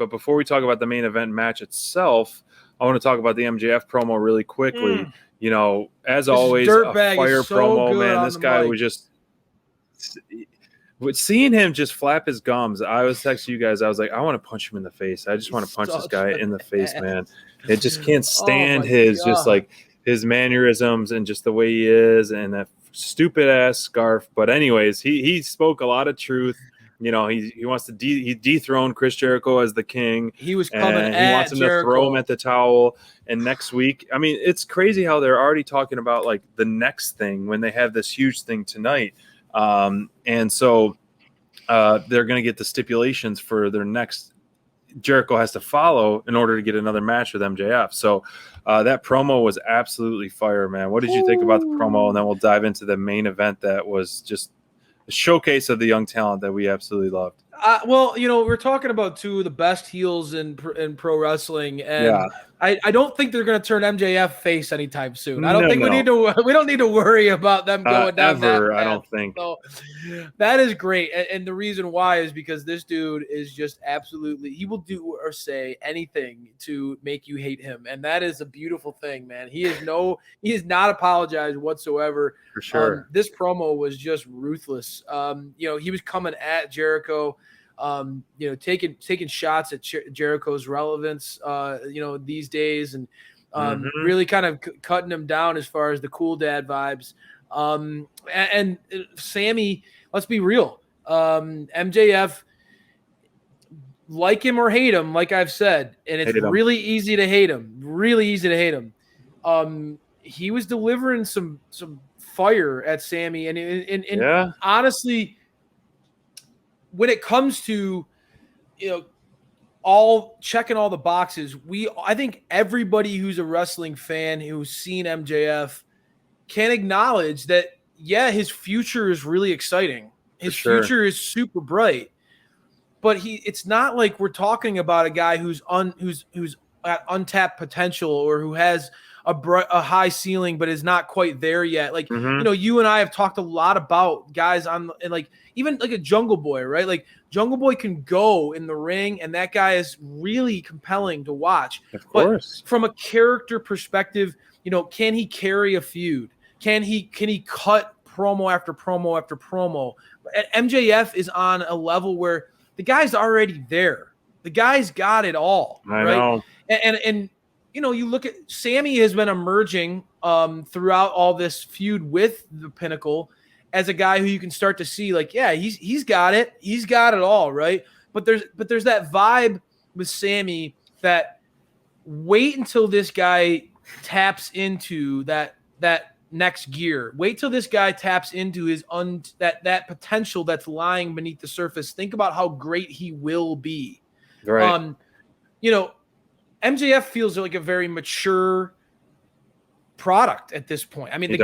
But before we talk about the main event match itself, I want to talk about the MJF promo really quickly. You know, as always, a fire promo, man. This guy was just seeing him just flap his gums. I was texting you guys. I was like, I want to punch him in the face. I just want to punch this guy in the face, man. It just can't stand just like his mannerisms and just the way he is and that stupid ass scarf. But anyways, he spoke a lot of truth. You know, he wants to he dethroned Chris Jericho as the king. He was coming at he wants him Jericho. to throw him at the towel. And next week, I mean, it's crazy how they're already talking about like the next thing when they have this huge thing tonight. And so they're going to get the stipulations for their next. Jericho has to follow in order to get another match with MJF. So that promo was absolutely fire, man. What did you think about the promo? And then we'll dive into the main event that was just a showcase of the young talent that we absolutely loved. Well, you know, we're talking about two of the best heels in pro wrestling, and I don't think they're going to turn MJF face anytime soon. I don't think we don't need to worry about them going down ever. That path. I don't think so. That is great, and the reason why is because this dude is just absolutely. He will do or say anything to make you hate him, and that is a beautiful thing, man. He has not apologized whatsoever. For sure. This promo was just ruthless. You know, he was coming at Jericho. You know, taking shots at Jericho's relevance, you know, these days, and really kind of cutting him down as far as the cool dad vibes. And Sammy, let's be real. MJF, like him or hate him, like I've said, and it's really easy to hate him. Really easy to hate him. He was delivering some fire at Sammy, and honestly, when it comes to, you know, all checking all the boxes, I think everybody who's a wrestling fan who's seen MJF can acknowledge that, yeah, his future is really exciting. His future is super bright, but it's not like we're talking about a guy who's at untapped potential or who has a high ceiling but is not quite there yet. Like, you know, you and I have talked a lot about guys and like even like a Jungle Boy, right? Like Jungle Boy can go in the ring and that guy is really compelling to watch. Of course. But from a character perspective, you know, can he carry a feud? Can he cut promo after promo after promo? MJF is on a level where the guy's already there. The guy's got it all. I know. And you know, you look at Sammy has been emerging throughout all this feud with the Pinnacle as a guy who you can start to see like, yeah, he's got it. He's got it all, right? But there's that vibe with Sammy that wait until this guy taps into that next gear. Wait till this guy taps into his that potential that's lying beneath the surface. Think about how great he will be. Right. You know, MJF feels like a very mature product at this point. I mean, the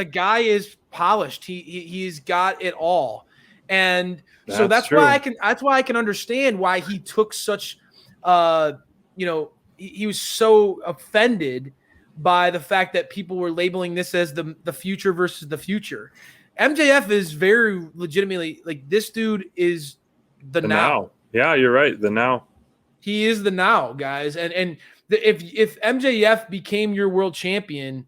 guy is polished. He's got it all. And so that's why I can understand why he took such you know, he was so offended by the fact that people were labeling this as the future versus the future. MJF is very legitimately like, this dude is the now. Yeah, you're right. The now. He is the now, guys. And if MJF became your world champion,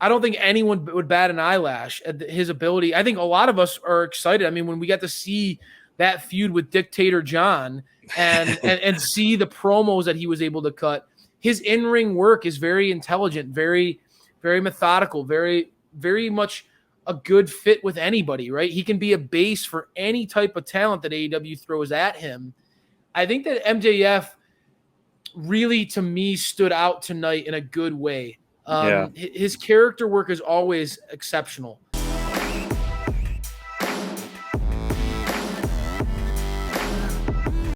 I don't think anyone would bat an eyelash at his ability. I think a lot of us are excited. I mean, when we got to see that feud with Dictator John and see the promos that he was able to cut, his in-ring work is very intelligent, very, very methodical, very, very much a good fit with anybody, right? He can be a base for any type of talent that AEW throws at him. I think that MJF really, to me, stood out tonight in a good way. His character work is always exceptional.